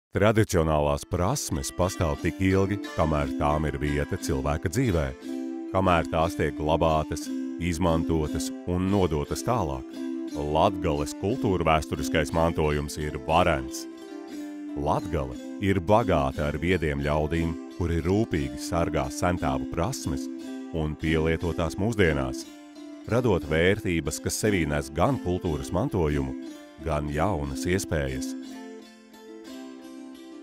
Tradicionālās prasmes pastāv tik ilgi, kamēr tām ir vieta cilvēka dzīvē, kamēr tās tiek glabātas, izmantotas un nodotas tālāk. Latgales kultūrvēsturiskais mantojums ir varens. Latgale ir bagāta ar viediem ļaudīm, kuri rūpīgi sargā sentāvu prasmes un pielietotās mūsdienās, radot vērtības, kas sevī nes gan kultūras mantojumu, gan jaunas iespējas.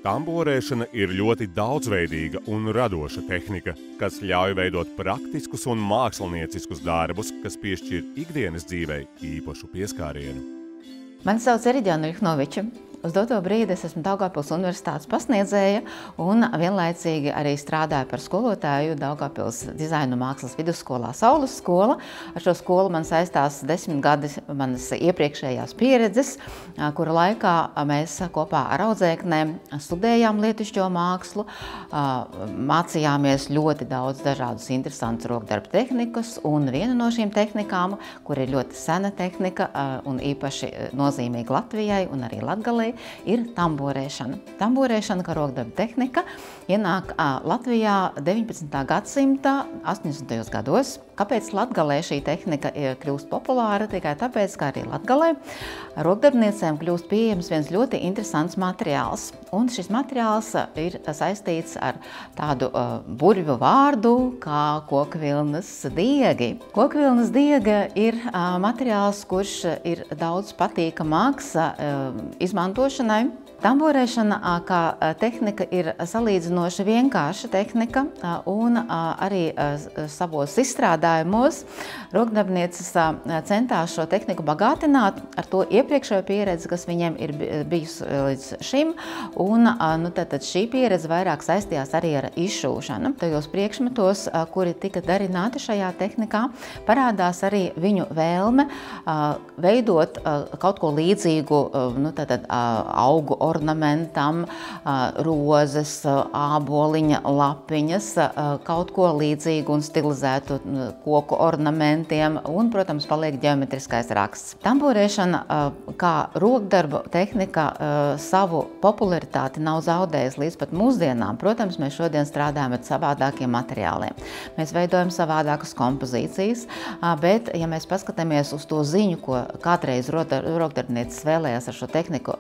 Tamborēšana ir ļoti daudzveidīga un radoša tehnika, kas ļauj veidot praktiskus un mākslinieciskus darbus, kas piešķir ikdienas dzīvei īpašu pieskārienu. Mani sauc Eriģiona Ļuhnoviča. Uz doto brīdi es esmu Daugavpils universitātes pasniedzēja un vienlaicīgi arī strādāju par skolotāju Daugavpils dizaina un mākslas vidusskolā Saules skola. Ar šo skolu man saistās 10 gadi manas iepriekšējās pieredzes, kura laikā mēs kopā ar audzēknēm studējām lietišķo mākslu, mācījāmies ļoti daudz dažādus interesantus rokdarbu tehnikas, un viena no šīm tehnikām, kur ir ļoti sena tehnika un īpaši nozīmīga Latvijai un arī Latgalei, ir tamborēšana. Tamborēšana, kā rokdarba tehnika, ienāk Latvijā 19. gadsimta 80. gados. Kāpēc Latgalē šī tehnika kļūst populāra? Tikai tāpēc, ka arī Latgalē rokdarbniecēm kļūst pieejams viens ļoti interesants materiāls. Un šis materiāls ir saistīts ar tādu burvju vārdu kā kokvilnas diegi. Kokvilnas diega ir materiāls, kurš ir daudz patīkamāks izmantošanai. Tamborēšana kā tehnika ir salīdzinoši vienkārša tehnika, un arī savos izstrādājumos rokdarbnieces centās šo tehniku bagātināt ar to iepriekšējo pieredzi, kas viņiem ir bijusi līdz šim, un tad šī pieredze vairāk saistījās arī ar izšūšanu. Tajos priekšmetos, kuri tika darināti šajā tehnikā, parādās arī viņu vēlme veidot kaut ko līdzīgu augu ornamentam, rozes, āboliņa lapiņas, kaut ko līdzīgu un stilizētu koku ornamentiem un, protams, paliek ģeometriskais raksts. Tamborēšana kā rokdarba tehnika savu popularitāti nav zaudējusi līdz pat mūsdienām. Protams, mēs šodien strādājam ar savādākiem materiāliem. Mēs veidojam savādākas kompozīcijas, bet, ja mēs paskatāmies uz to ziņu, ko kādreiz rokdarbnieces vēlējās ar šo tehniku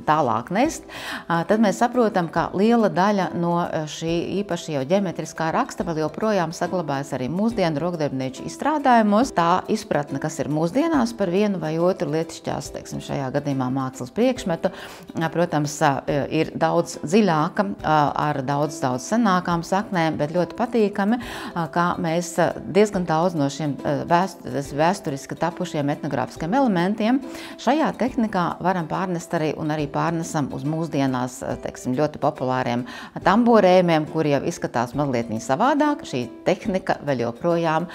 tālāk nest, tad mēs saprotam, ka liela daļa no šī īpaši jau ģeometriskā raksta vēl joprojām saglabājas arī mūsdienu rokdarbnieču izstrādājumos. Tā izpratne, kas ir mūsdienās par vienu vai otru lietišķās, teiksim, šajā gadījumā mākslas priekšmetu, protams, ir daudz dziļāka, ar daudz senākām saknēm, bet ļoti patīkami, kā mēs diezgan daudz no šiem vēsturiski tapušiem etnogrāfiskiem elementiem šajā tehnikā varam pārnest un arī pārnesam uz mūsdienās, teiksim, ļoti populāriem tamborējumiem, kuri jau izskatās mazliet savādāk. Šī tehnika vēl joprojām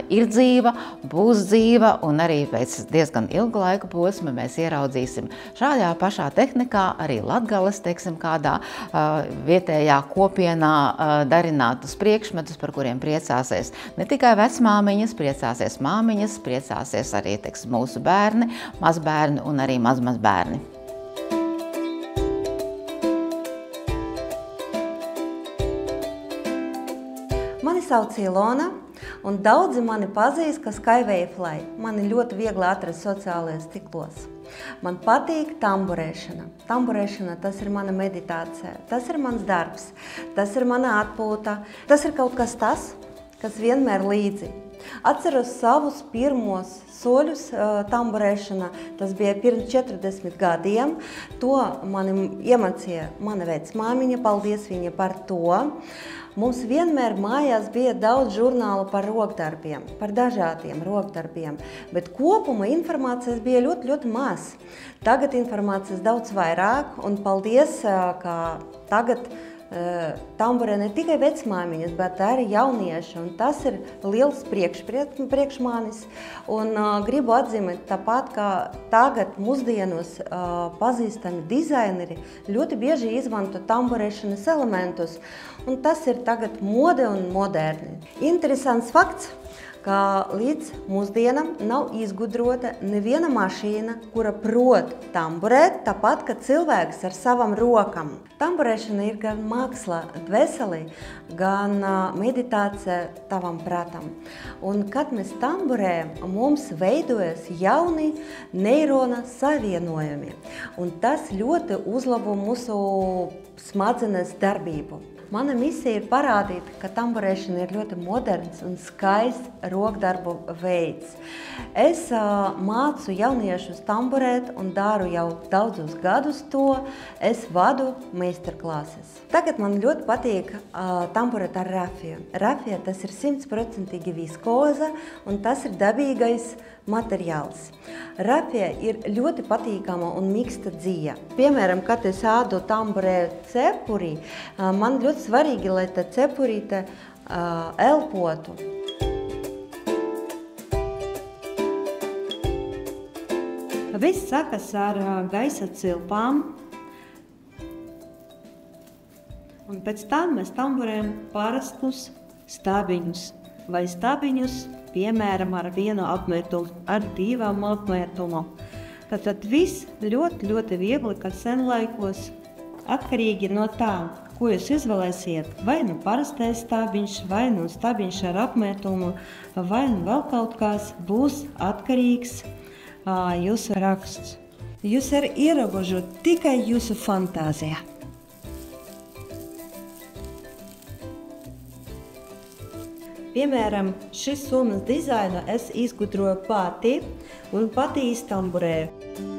ir dzīva, būs dzīva, un arī pēc diezgan ilga laika posma mēs ieraudzīsim šādā pašā tehnikā arī Latgales, teiksim, kādā vietējā kopienā darinātus priekšmetus, par kuriem priecāsies ne tikai vecmāmiņas, priecāsies māmiņas, priecāsies arī, teiksim, mūsu bērni, mazbērni un arī mazmazbērni. Mani sauc Ilona, un daudzi mani pazīst, ka Skywayfly. Mani ļoti viegli atrast sociālajos tīklos. Man patīk tamborēšana. Tamborēšana, tas ir mana meditācija, tas ir mans darbs, tas ir mana atpūta. Tas ir kaut kas tas, kas vienmēr līdzi. Atceros savus pirmos soļus tamborēšanā, tas bija pirms 40 gadiem. To mani iemācīja mana vecmāmiņa, paldies viņa par to. Mums vienmēr mājās bija daudz žurnālu par rokdarbiem, par dažādiem rokdarbiem, bet kopuma informācijas bija ļoti maz. Tagad informācijas daudz vairāk, un paldies, ka tagad tamborē ne tikai vecmāmiņas, bet arī jaunieši, un tas ir liels priekš manis. Un gribu atzīmēt tāpat, ka tagad mūsdienos pazīstami dizaineri ļoti bieži izmanto tamborēšanas elementus, un tas ir tagad mode un moderni. Interesants fakts, ka līdz mūsdienam nav izgudrota neviena mašīna, kura prot tamburēt tāpat, kā cilvēks ar savam rokam. Tamburēšana ir gan māksla dvēselī, gan meditācija tavam prātam. Un, kad mēs tamburējam, mums veidojas jauni neirona savienojumi. Un tas ļoti uzlabo mūsu smadzenes darbību. Mana misija ir parādīt, ka tamburēšana ir ļoti moderns un skaists rokdarbu veids. Es mācu jauniešus tamburēt un daru jau daudzus gadus to. Es vadu meistarklases. Tagad man ļoti patīk tamburēt ar rafiju. Rafija tas ir 100% viskoza un tas ir dabīgais materiāls. Rafija ir ļoti patīkama un miksta dzija. Piemēram, kad es ādu tamburē cepurī, man ļoti svarīgi, lai tā cepurīte elpotu. Viss sakas ar gaisa cilpām. Un pēc tam mēs tamburējam parastus stabiņus vai stabiņus, piemēram, ar vienu apmetumu, ar divām apmetumu. Tātad viss ļoti, ļoti viegli, kad senlaikos, atkarīgi no tā, ko jūs izvēlēsiet. Vai nu parastais stabiņš, vai nu stabiņš ar apmetumu, vai nu vēl kaut kas būs atkarīgs jūsu raksts. Jūs ir ierobežot tikai jūsu fantāzija. Piemēram, šis summas dizainu es izgudroju pati un pati iztamburēju.